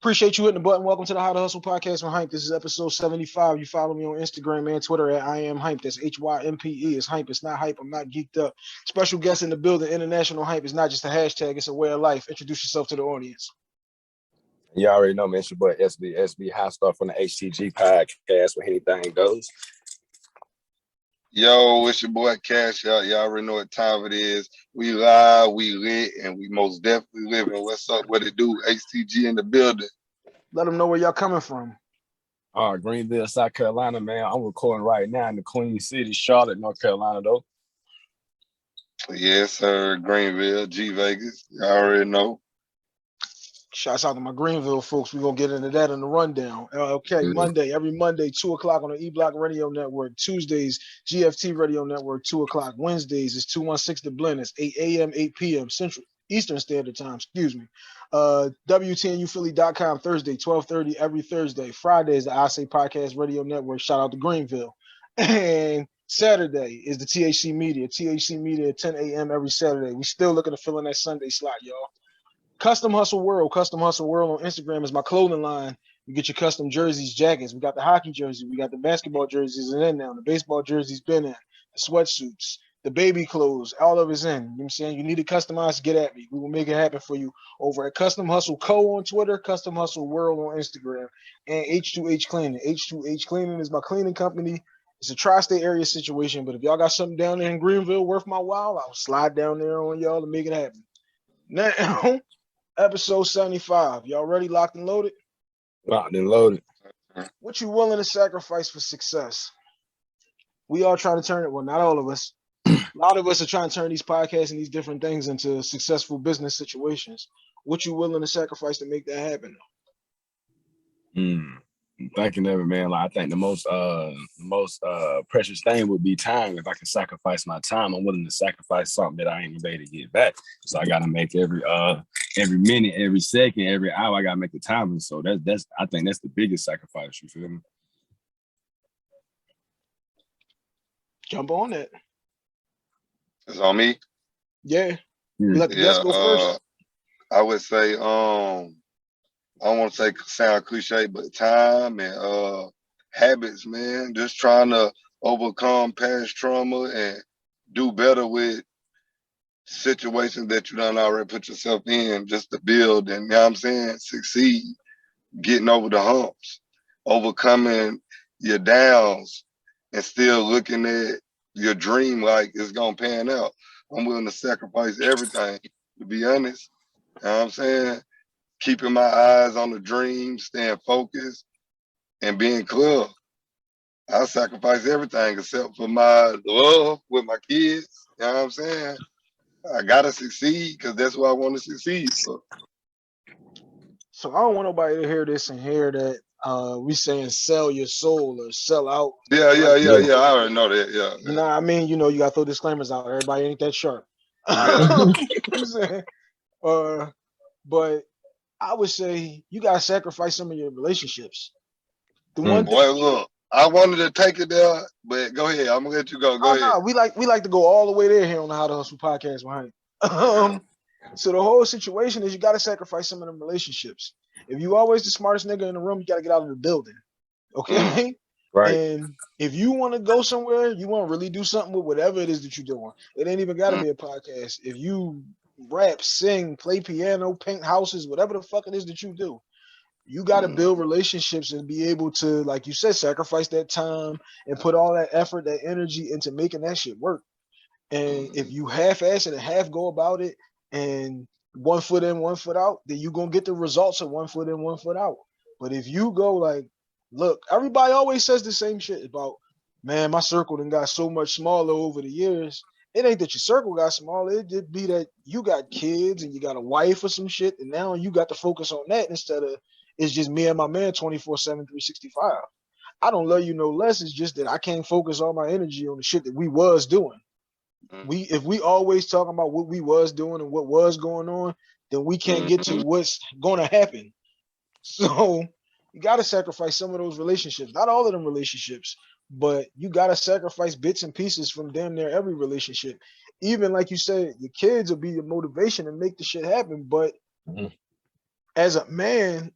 Appreciate you hitting the button. Welcome to the How to Hustle podcast with Hype. This is episode 75. You follow me on Instagram and Twitter at I am Hype. That's HYMPE. It's Hype. It's not Hype. I'm not geeked up. Special guest in the building. International Hype is not just a hashtag. It's a way of life. Introduce yourself to the audience. You already know, man. It's your boy SB High Star from the HTG podcast where anything goes. Yo, it's your boy Cash. Y'all already know what time it is. We live, we lit, and we most definitely living. What's up? What it do? HTG in the building. Let them know where y'all coming from. Greenville, South Carolina, man. I'm recording right now in the Queen City, Charlotte, North Carolina, though. Yes, sir. Greenville, G Vegas. Y'all already know. Shouts out to my Greenville folks. We're going to get into that in the rundown. Monday, every Monday, 2 o'clock on the E-Block Radio Network. Tuesdays, GFT Radio Network, 2 o'clock. Wednesdays, it's 216 The Blend. It's 8 a.m., 8 p.m. Central Eastern Standard Time, WTNUphilly.com, Thursday, 12:30 every Thursday. Friday is the I Say Podcast Radio Network. Shout out to Greenville. And Saturday is the THC Media, 10 a.m. every Saturday. We still looking to fill in that Sunday slot, y'all. Custom Hustle World on Instagram is my clothing line. You get your custom jerseys, jackets. We got the hockey jersey. We got the basketball jerseys in now. The baseball jerseys been in. The sweatsuits, the baby clothes, all of it's in. You know what I'm saying? You need it customized, get at me. We will make it happen for you over at Custom Hustle Co. on Twitter, Custom Hustle World on Instagram, and H2H Cleaning. H2H Cleaning is my cleaning company. It's a tri-state area situation, but if y'all got something down there in Greenville worth my while, I'll slide down there on y'all to make it happen. Now, episode 75. Y'all ready, locked and loaded? Locked and loaded. What you willing to sacrifice for success? We all trying to turn it. Well, not all of us. A lot of us are trying to turn these podcasts and these different things into successful business situations. What you willing to sacrifice to make that happen? Thinking of it, man. Like I think the most precious thing would be time. If I can sacrifice my time, I'm willing to sacrifice something that I ain't able to get back. So I gotta make every minute, every second, every hour. I gotta make the time. And so that's I think that's the biggest sacrifice. You feel me? Jump on it. It's on me. Yeah. Let the guest go first. I would say I don't want to say sound cliche, but time and habits, man. Just trying to overcome past trauma and do better with situations that you done already put yourself in just to build and, you know what I'm saying, succeed, getting over the humps, overcoming your downs and still looking at your dream like it's going to pan out. I'm willing to sacrifice everything, to be honest. You know what I'm saying? Keeping my eyes on the dream, staying focused, and being clear. I sacrifice everything except for my love with my kids. You know what I'm saying? I gotta succeed because that's what I want to succeed for. So I don't want nobody to hear this and hear that we saying sell your soul or sell out. Yeah. I already know that. Yeah. You know what I mean? You know, you got to throw disclaimers out. Everybody ain't that sharp. Yeah. You know what I'm saying? But I would say you gotta sacrifice some of your relationships. The one thing, boy, look, I wanted to take it there, but go ahead. I'm gonna let you go. Go ahead. No, we like to go all the way there here on the How to Hustle podcast, right? So the whole situation is you gotta sacrifice some of them relationships. If you always the smartest nigga in the room, you gotta get out of the building. Okay? Right. And if you want to go somewhere, you want to really do something with whatever it is that you're doing. It ain't even gotta be a podcast. If you rap, sing, play piano, paint houses, whatever the fuck it is that you do, you got to build relationships and be able to, like you said, sacrifice that time and put all that effort, that energy into making that shit work. And if you half-ass it and half go about it and 1 foot in, 1 foot out, then you're going to get the results of 1 foot in, 1 foot out. But if you go like, look, everybody always says the same shit about, man, my circle done got so much smaller over the years. It ain't that your circle got smaller. It did be that you got kids and you got a wife or some shit, and now you got to focus on that instead of it's just me and my man 24/7, 365. I don't love you no less. It's just that I can't focus all my energy on the shit that we was doing. If we always talking about what we was doing and what was going on, then we can't get to what's going to happen. So you got to sacrifice some of those relationships. Not all of them relationships, but you got to sacrifice bits and pieces from damn near every relationship. Even like you said, your kids will be your motivation and make the shit happen, but As a man,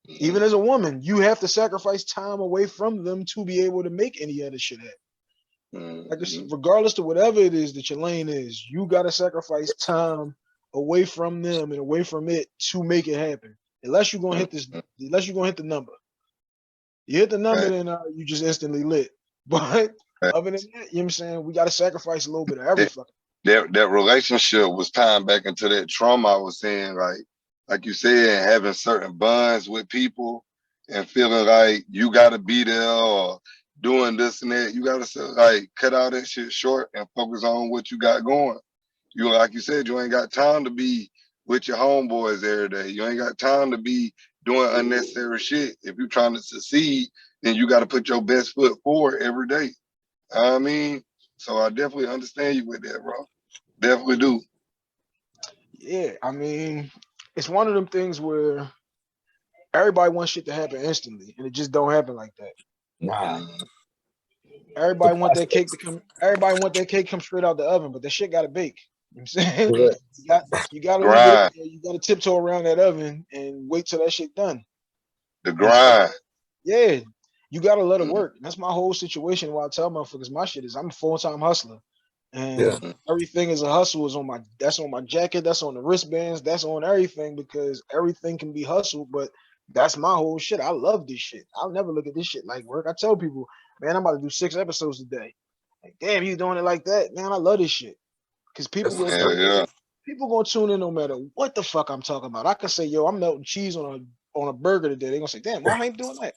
even as a woman, you have to sacrifice time away from them to be able to make any other shit happen. Like regardless of whatever it is that your lane is, you gotta sacrifice time away from them and away from it to make it happen. Unless you're gonna hit the number. You hit the number, then you just instantly lit. But other than that, you know what I'm saying? We gotta sacrifice a little bit of every fucking. That relationship was tying back into that trauma I was saying, like you said, having certain bonds with people and feeling like you gotta be there or doing this and that. You gotta like cut all that shit short and focus on what you got going. You like you said, you ain't got time to be with your homeboys every day. You ain't got time to be doing unnecessary shit. If you're trying to succeed, then you got to put your best foot forward every day. I mean, so I definitely understand you with that, bro. Definitely do. Yeah, I mean, it's one of them things where everybody wants shit to happen instantly, and it just don't happen like that. Nah. Everybody want that cake to come. Everybody want that cake come straight out the oven, but that shit got to bake. You know what I'm saying? You got to leave it up there. You got to tiptoe around that oven and wait till that shit done. The grind. Yeah, you got to let it work. That's my whole situation. Why I tell motherfuckers my shit is I'm a full-time hustler, and everything is a hustle. Is on my jacket. That's on the wristbands. That's on everything because everything can be hustled. But that's my whole shit. I love this shit. I'll never look at this shit like work. I tell people, man, I'm about to do 6 episodes a day. Like, damn, you doing it like that, man? I love this shit. Because people gonna tune in no matter what the fuck I'm talking about. I can say, yo, I'm melting cheese on a burger today. They're gonna say, damn, why ain't doing that?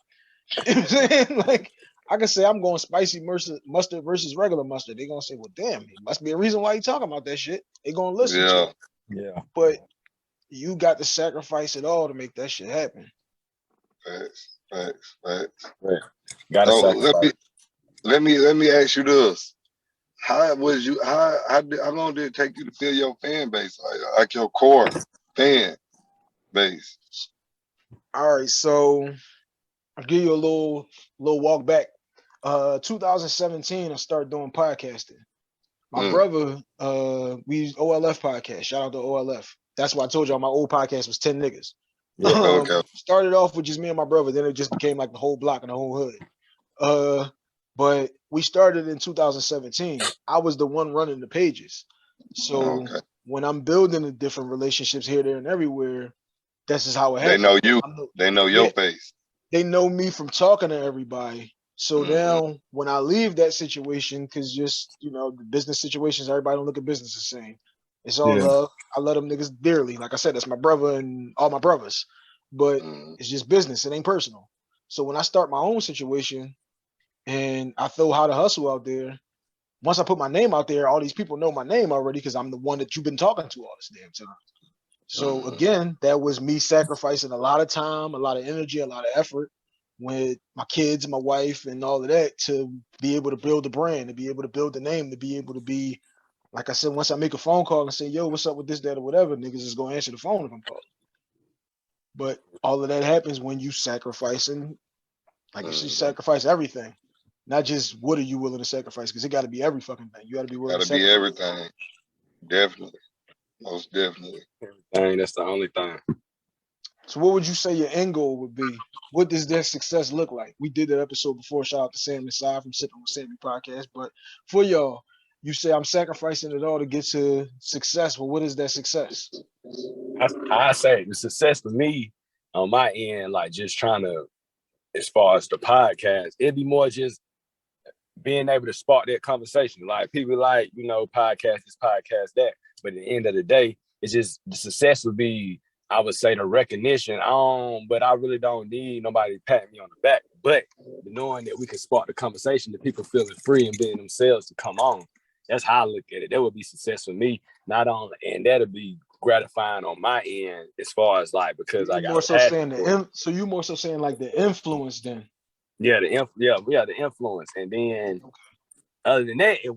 You know what I'm saying? Like, I can say I'm going spicy mustard versus regular mustard. They're gonna say, well, damn, it must be a reason why you talking about that shit. They're gonna listen to it. Yeah. But you got to sacrifice it all to make that shit happen. Facts. Right. Gotta sacrifice. Let me ask you this. How long did it take you to build your fan base, like your core fan base? All right, so I'll give you a little walk back. 2017, I started doing podcasting. My brother, we used OLF podcast. Shout out to OLF. That's why I told y'all my old podcast was 10 niggas. Yeah, started off with just me and my brother, then it just became like the whole block and the whole hood. But we started in 2017. I was the one running the pages. So when I'm building the different relationships here, there, and everywhere, this is how it happens. They know you. They know your face. They know me from talking to everybody. So now when I leave that situation, because just, the business situations, everybody don't look at business the same. It's all love. I love them niggas dearly. Like I said, that's my brother and all my brothers. But it's just business. It ain't personal. So when I start my own situation, and I throw how to hustle out there. Once I put my name out there, all these people know my name already because I'm the one that you've been talking to all this damn time. So again, that was me sacrificing a lot of time, a lot of energy, a lot of effort with my kids, my wife, and all of that to be able to build the brand, to be able to build the name, to be able to be, like I said, once I make a phone call and say, yo, what's up with this, that, or whatever, niggas is going to answer the phone if I'm calling. But all of that happens when you sacrificing, like you sacrifice everything. Not just what are you willing to sacrifice, because it got to be every fucking thing. You got to be willing to sacrifice. Got to be everything. Definitely. Most definitely. Everything. That's the only thing. So what would you say your end goal would be? What does their success look like? We did that episode before. Shout out to Sam Inside from Sipping with Sammy podcast. But for y'all, you say I'm sacrificing it all to get to success. Well, what is that success? I say the success for me on my end, like just trying to, as far as the podcast, it'd be more just being able to spark that conversation. Like people like, podcast this, podcast that. But at the end of the day, it's just the success would be, I would say, the recognition. But I really don't need nobody to pat me on the back. But knowing that we can spark the conversation, that people feeling free and being themselves to come on. That's how I look at it. That would be success for me. Not only, and that'll be gratifying on my end as far as like, because I got so you more so saying like the influence then. Yeah, the influence. And then other than that, if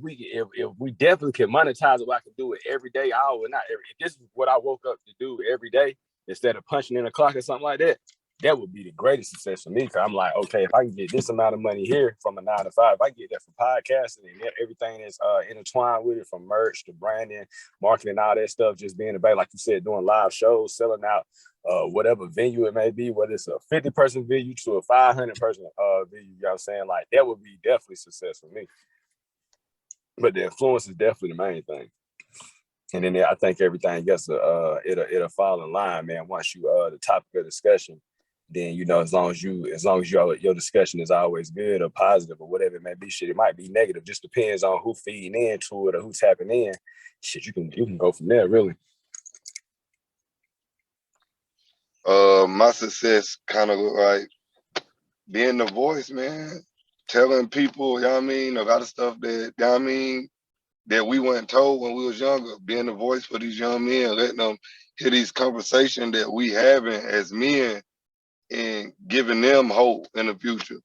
we definitely can monetize it, I can do it every day, if this is what I woke up to do every day, instead of punching in a clock or something like that, that would be the greatest success for me. Cause I'm like, okay, if I can get this amount of money here from a 9 to 5, if I get that from podcasting and everything that's intertwined with it, from merch to branding, marketing, all that stuff, just being about, like you said, doing live shows, selling out whatever venue it may be, whether it's a 50-person venue to a 500-person venue, you know what I'm saying? Like, that would be definitely success for me. But the influence is definitely the main thing. And then I think everything else, it'll fall in line, man. Once you the topic of discussion, then as long as your discussion is always good or positive or whatever it may be, shit, it might be negative. Just depends on who feeding into it or who's tapping in. Shit, you can go from there, really. My success kind of like being the voice, man. Telling people, you know what I mean, a lot of stuff that, you know what I mean, that we weren't told when we was younger. Being the voice for these young men, letting them hear these conversations that we having as men and giving them hope in the future.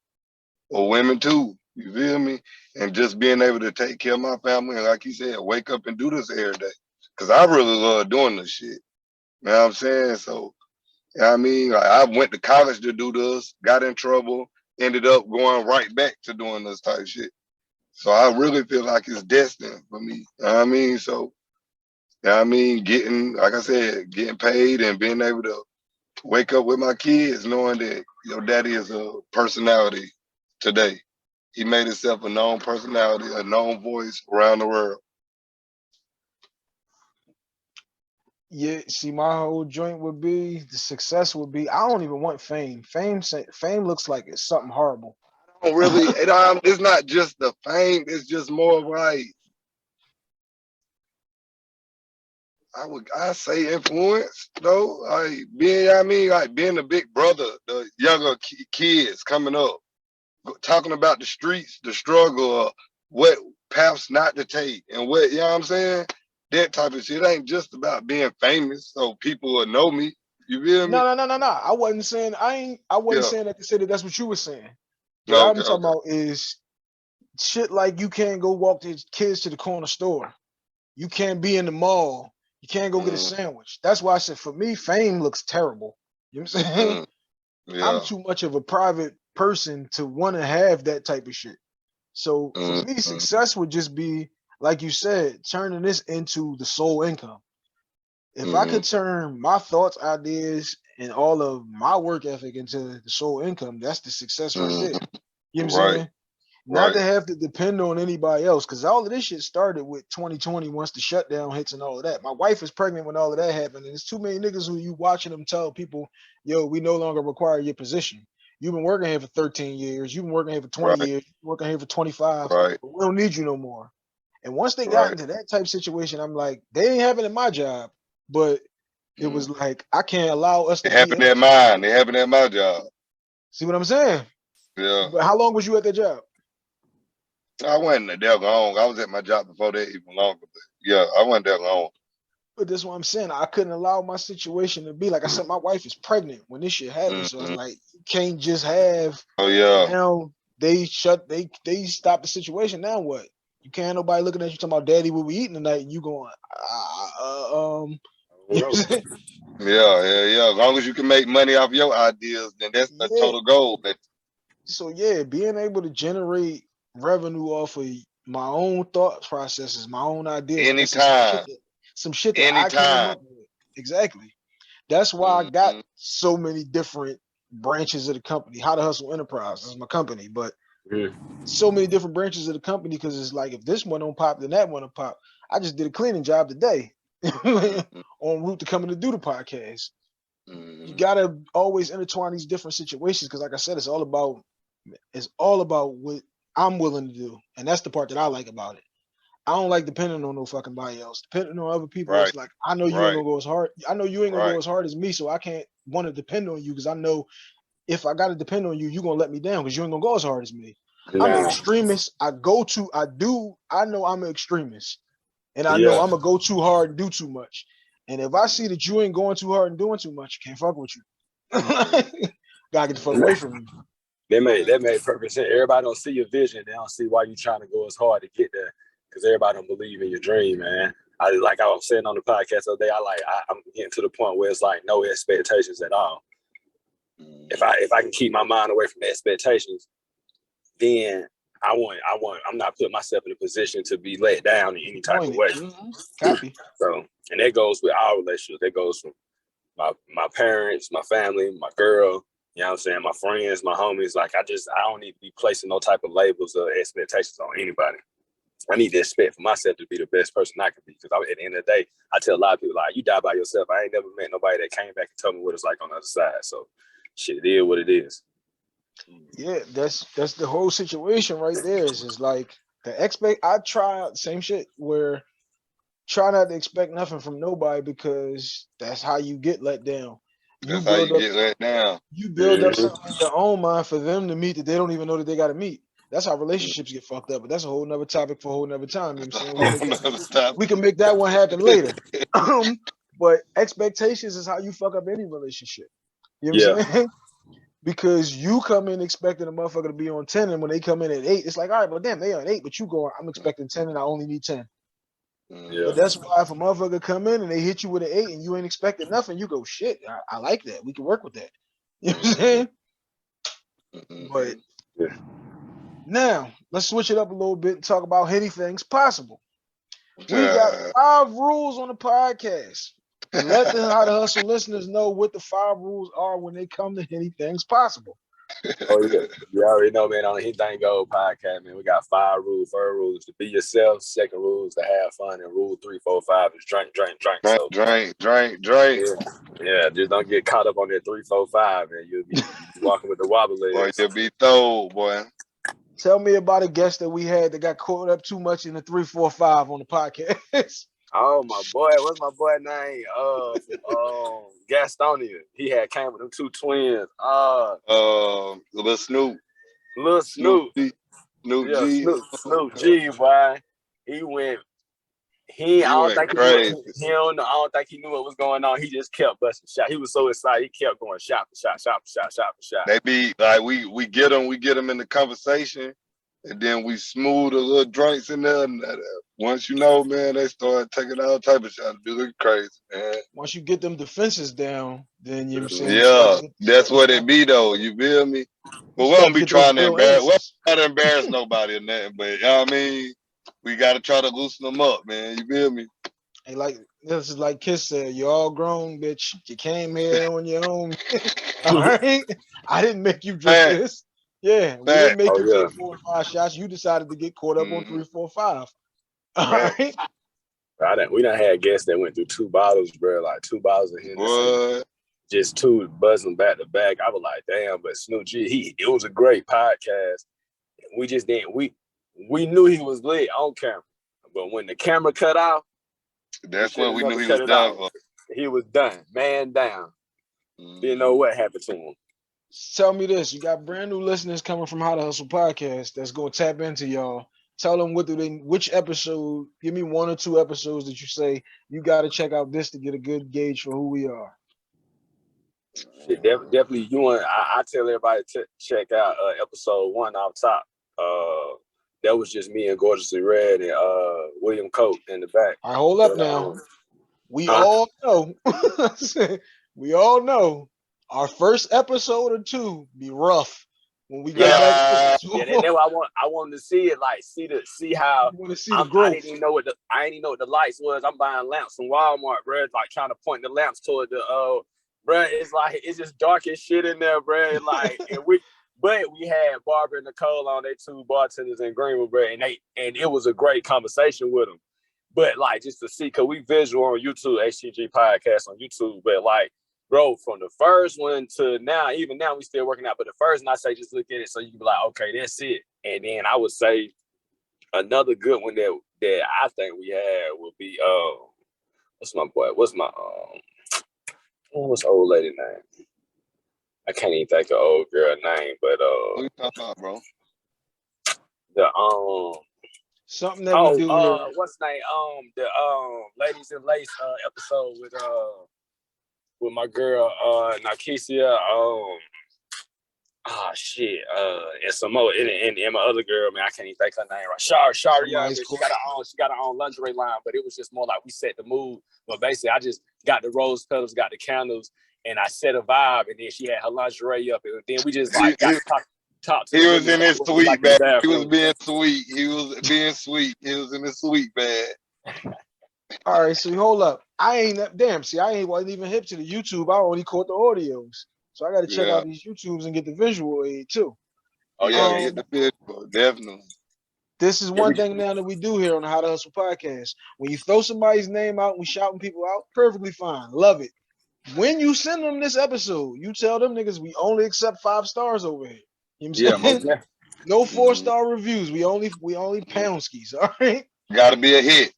Or women too, you feel me? And just being able to take care of my family and, like you said, wake up and do this every day. Cause I really love doing this shit. You know what I'm saying? So, you know what I mean? Like, I went to college to do this, got in trouble, ended up going right back to doing this type of shit. So I really feel like it's destined for me. You know what I mean? So, you know what I mean? Getting, like I said, getting paid and being able to wake up with my kids knowing that your daddy is a personality today. He made himself a known personality, a known voice around the world. Yeah, see, my whole joint would be the success would be. I don't even want fame. Fame looks like it's something horrible. I don't really. It's not just the fame. It's just more like I say influence though. Like being, I mean, like being a big brother, the younger kids coming up, talking about the streets, the struggle, what paths not to take, and what, you know what I'm saying. That type of shit. It ain't just about being famous so people will know me. You feel me? No. I wasn't saying I wasn't Yeah. saying that to say that that's what you were saying. What I'm Okay. talking about is shit like you can't go walk the kids to the corner store. You can't be in the mall. You can't go get a sandwich. That's why I said for me, fame looks terrible. You know what I'm saying? Yeah. I'm too much of a private person to want to have that type of shit. So for me, success would just be, like you said, turning this into the sole income. If I could turn my thoughts, ideas, and all of my work ethic into the sole income, that's the success right there. You know what I'm saying? Not to have to depend on anybody else, because all of this shit started with 2020 once the shutdown hits and all of that. My wife is pregnant when all of that happened, and there's too many niggas who you watching them tell people, yo, we no longer require your position. You've been working here for 13 years. You've been working here for 20 years. You've been working here for 25. Right. But we don't need you no more. And once they got into that type of situation, I'm like, they ain't having it in my job. But it was like, I can't allow us to They having that mind. They having that my job. See what I'm saying? Yeah. But how long was you at that job? I wasn't there long. I was at my job before that even longer. But yeah, I wasn't there long. But that's what I'm saying. I couldn't allow my situation to be like I said. My wife is pregnant when this shit happened, so it's like you can't just have. Oh yeah. Now they stopped the situation. Now what? You can't nobody looking at you talking about daddy what we eating tonight. And you going you know Yeah. As long as you can make money off your ideas, then that's the total goal. So yeah, being able to generate revenue off of my own thought processes, my own ideas, Anytime. some shit that I came up with. Exactly. That's why I got so many different branches of the company. How to Hustle Enterprise is my company, but so many different branches of the company because it's like if this one don't pop, then that one will pop. I just did a cleaning job today en route to coming to do the podcast. You gotta always intertwine these different situations because, like I said, it's all about what I'm willing to do, and that's the part that I like about it. I don't like depending on no fucking body else. Depending on other people, it's like I know you ain't gonna go as hard. I know you ain't gonna go as hard as me, so I can't want to depend on you because I know if I gotta depend on you, you're gonna let me down because you ain't gonna go as hard as me. I'm an extremist. I know I'm an extremist, and I know I'm gonna go too hard and do too much. And if I see that you ain't going too hard and doing too much, can't fuck with you. Gotta get the fuck away from me. That made perfect sense. Everybody don't see your vision. They don't see why you trying to go as hard to get there. Because everybody don't believe in your dream, man. I was saying on the podcast the other day, I'm getting to the point where it's like no expectations at all. If I can keep my mind away from the expectations, then I'm not putting myself in a position to be let down in any type of way. Copy. So, and that goes with our relationships. That goes from my parents, my family, my girl, you know what I'm saying, my friends, my homies. Like I don't need to be placing no type of labels or expectations on anybody. I need to expect for myself to be the best person I can be. Because at the end of the day, I tell a lot of people, like, you die by yourself. I ain't never met nobody that came back and told me what it's like on the other side. So shit, it is what it is. Yeah, that's the whole situation right there. Is just like I try same shit where try not to expect nothing from nobody because that's how you get let down. That's how you get let down. You build up something in your own mind for them to meet that they don't even know that they got to meet. That's how relationships get fucked up. But that's a whole nother topic for a whole nother time. You know what I'm saying? We can make that one happen later. But expectations is how you fuck up any relationship. You know what I'm saying? Because you come in expecting a motherfucker to be on 10, and when they come in at 8, it's like, all right, well, damn, they on 8, but you go, I'm expecting 10 and I only need 10. Yeah. But that's why if a motherfucker come in and they hit you with an 8 and you ain't expecting nothing, you go, shit, I like that. We can work with that. You know what I'm saying? But now let's switch it up a little bit and talk about anything's possible. We got 5 rules on the podcast. Let the How to Hustle listeners know what the 5 rules are when they come to anything's possible. Oh yeah, you already know, man. On the Anything Go podcast, man, we got 5 rules. First rule is to be yourself. Second rule is to have fun, and rule 3, 4, 5 is drink. So drink. Yeah, just don't get caught up on that 3, 4, 5, and you'll be walking with the wobble legs. Boy, you'll be thrown, boy. Tell me about a guest that we had that got caught up too much in the 3, 4, 5 on the podcast. Oh my boy, what's my boy name? Gastonia. He had came with them 2 twins. Little Snoop. Snoop G, boy. He went. I don't think he knew what was going on. He just kept busting shots. He was so excited. He kept going shot for shot. They be like we get them in the conversation, and then we smooth the little drinks in there. And once you know, man, they start taking all type of shots. Be looking crazy, man. Once you get them defenses down, then you know what I'm saying. Yeah, that's what it be though. You feel me? But we don't be trying to embarrass. We're not to embarrass nobody or nothing. But you know what I mean, we gotta try to loosen them up, man. You feel me? Hey, like this is like Kiss said, you're all grown, bitch. You came here on your own. All right, I didn't make you drink this. Yeah, we didn't make you take 4 or 5 shots. You decided to get caught up on 3, 4, 5. All right. We done had guests that went through 2 bottles, bro. Like 2 bottles of Hennessy. Just 2 buzzing back to back. I was like, damn. But Snoop G, it was a great podcast. We just didn't. We knew he was lit on camera, but when the camera cut off, that's when we knew he was done for. He was done, man down. Didn't know what happened to him. Tell me this: you got brand new listeners coming from How to Hustle podcast that's gonna tap into y'all. Tell them which episode. Give me 1 or 2 episodes that you say you got to check out this to get a good gauge for who we are. Definitely, I tell everybody to check out episode 1 off top. That was just me and Gorgeously Red and William Coate in the back. All right, hold up now. We all know. We all know our first episode or 2 be rough. When we get back, that's what I wanted to see it, like see how I didn't even know what the lights was. I'm buying lamps from Walmart, bro. Like trying to point the lamps toward the bro. It's like it's just dark as shit in there, bro. Like but we had Barbara and Nicole on, they 2 bartenders in Greenwood, bro, and it was a great conversation with them. But like just to see, cause we visual on YouTube, HTG podcast on YouTube, but like. Bro, from the first one to now, even now we still working out. But the first one, I say just look at it so you can be like, okay, that's it. And then I would say another good one that I think we had would be what's old lady name? I can't even think of old girl name, but what you talking about, bro? Something that we do. What's the name? The Ladies in Lace episode with my girl Nakesia, and some more, and my other girl, man, I can't even think her name right. Shari, she got her own lingerie line, but it was just more like we set the mood. But basically, I just got the rose petals, got the candles, and I set a vibe, and then she had her lingerie up, and then we just like got to talk to He the was women in his what we like sweet in the bag. He was bathroom. being sweet. He was being sweet. He was in his sweet bag. All right, so hold up. I wasn't even hip to the YouTube. I only caught the audios. So I got to check out these YouTubes and get the visual aid too. Oh yeah, get the visual, definitely. This is one thing now that we do here on the How to Hustle podcast. When you throw somebody's name out, we shouting people out, perfectly fine. Love it. When you send them this episode, you tell them niggas we only accept 5 stars over here. You know what I'm saying? No 4-star reviews. We only pound skis, all right? Gotta be a hit.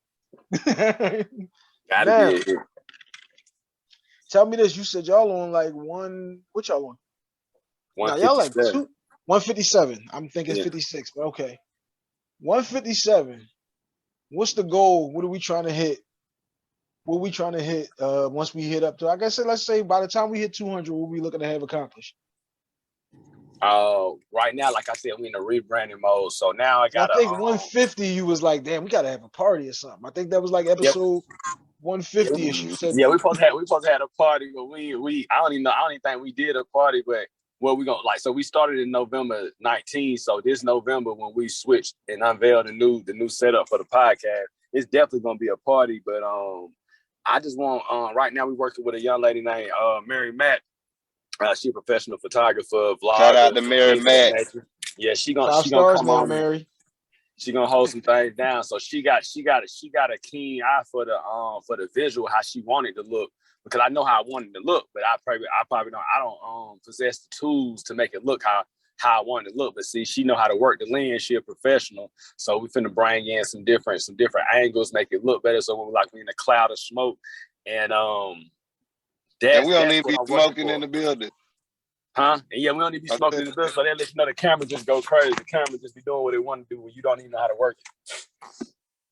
Gotta be a hit. Tell me this. You said y'all on like what y'all on? Now y'all like 157. I'm thinking 56, but okay. 157. What's the goal? What are we trying to hit? What are we trying to hit once we hit up to, like I said, let's say by the time we hit 200, what are we looking to have accomplished? Right now, like I said, we in a rebranding mode. So now I think 150, you was like, damn, we gotta have a party or something. I think that was like episode 150-ish. You said, we supposed to have a party, but I don't even think we did a party, but what we gonna like, so we started in November 19th. So this November when we switched and unveiled the new setup for the podcast, it's definitely gonna be a party. But I just want right now we're working with a young lady named Mary Matt. She's a professional photographer, vlogger. Shout out to Mary Matt. Yeah, she gonna come now, on. Mary. She gonna hold some things down. So she got a keen eye for the visual, how she wanted to look. Because I know how I wanted to look, but I probably don't possess the tools to make it look how I wanted to look. But see, she know how to work the lens. She a professional. So we finna bring in some different angles, make it look better. So we're in a cloud of smoke. And and we don't need to be smoking in the building. Huh? And yeah, we don't need to be smoking in the building. So they let you know the camera just go crazy. The camera just be doing what it want to do when you don't even know how to work it.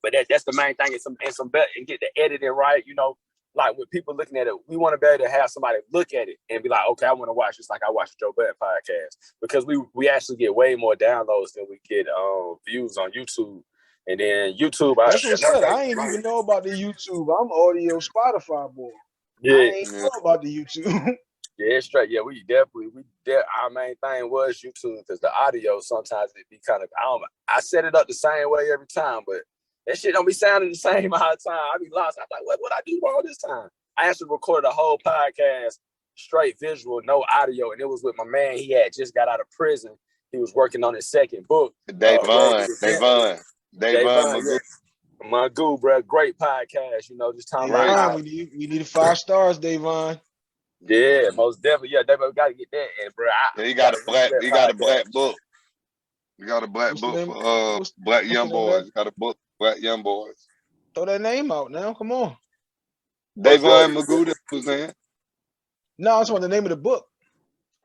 But that's the main thing. And get the editing right. You know, like with people looking at it, we want to be able to have somebody look at it and be like, okay, I want to watch this like I watch the Joe Budden podcast, because we actually get way more downloads than we get views on YouTube. And then YouTube, that's what I said. I ain't even know about the YouTube. I'm audio Spotify boy. Yeah, I ain't know about the YouTube. Yeah, straight. Yeah, our main thing was YouTube, because the audio sometimes it be kind of, I set it up the same way every time, but that shit don't be sounding the same all the time. I be lost. I'm like, what I do wrong this time? I actually recorded a whole podcast, straight visual, no audio, and it was with my man. He had just got out of prison. He was working on his second book. Davon, Magoo, bro, great podcast. You know, just talking about we need 5 stars, Davon. Yeah, most definitely. Yeah, Davon, we got to get that. And bro, he got a black book. We got a black book for black young boys. Got a book, black young boys. Throw that name out now. Come on. Davon Magoo, that's what I'm saying. No, I just want the name of the book.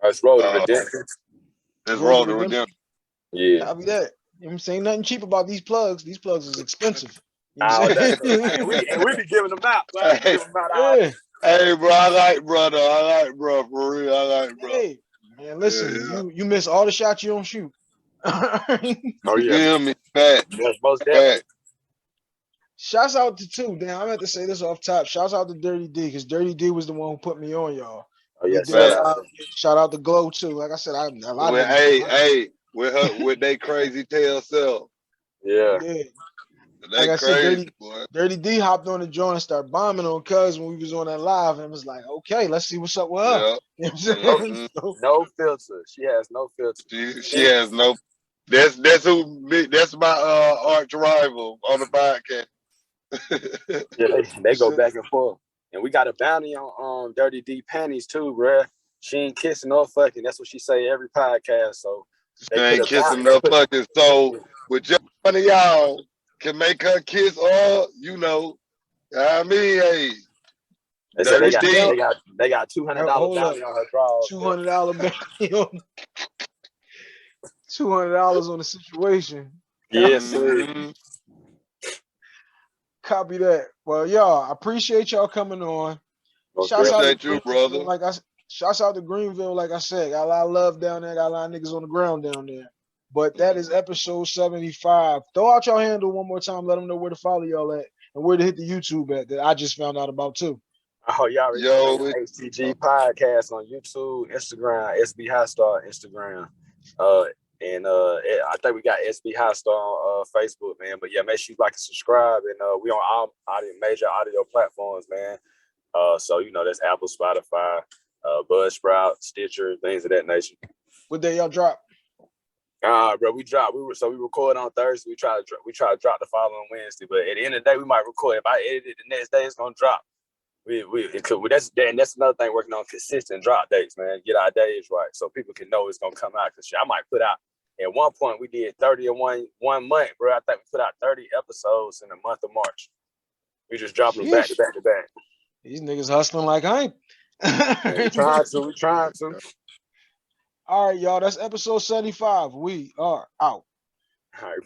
That's Road to Redemption. That's Road to Redemption. Yeah. Copy that. You know what I'm saying? Nothing cheap about these plugs. These plugs is expensive. You know and we be giving them out. Hey, bro, I like brother. For real. I like bro. Hey, man, listen, you miss all the shots you don't shoot. Oh yeah, feel me? Fact. Yes, most definitely. Shouts out to two. Damn, I meant to say this off top. Shouts out to Dirty D, because Dirty D was the one who put me on y'all. Oh yes, shout out to Glow too. Like I said, with they crazy tail self. Yeah. Like I said, Dirty D hopped on the joint and started bombing on Cuz when we was on that live, and was like, okay, let's see what's up with her. Yeah. You know what I'm saying? No filter. She has no filter. She has no. That's my arch rival on the podcast. Yeah, they go back and forth. And we got a bounty on Dirty D panties too, bruh. She ain't kissing no fucking. That's what she say every podcast. So she ain't kissing no fucking. So with just one of y'all can make her kiss, or I mean, hey. They said they got $200 bounty on her drawers. $200 bounty on $200 on the situation. Yes, Copy that. Well, y'all, I appreciate y'all coming on. Shouts out to you, brother. Shouts out to Greenville, like I said. Got a lot of love down there. Got a lot of niggas on the ground down there. But that is episode 75. Throw out your handle one more time. Let them know where to follow y'all at and where to hit the YouTube at that I just found out about too. Oh, y'all already know Yo, HTG podcast on YouTube, Instagram, SB High Star Instagram. I think we got SB High Star on Facebook, man. But yeah, make sure you like and subscribe. And we on all major audio platforms, man. So that's Apple, Spotify, Buzzsprout, Stitcher, things of that nature. What day y'all drop? Bro, we record on Thursday. We try to drop the following Wednesday. But at the end of the day, we might record. If I edit it the next day, it's gonna drop. That's another thing, working on consistent drop dates, man. Get our days right so people can know it's gonna come out. Cause I might put out, at one point we did 30 in one month, bro. I think we put out 30 episodes in the month of March. We just dropped them back to back to back. These niggas hustling like I ain't. We trying to. All right, y'all. That's episode 75. We are out. All right.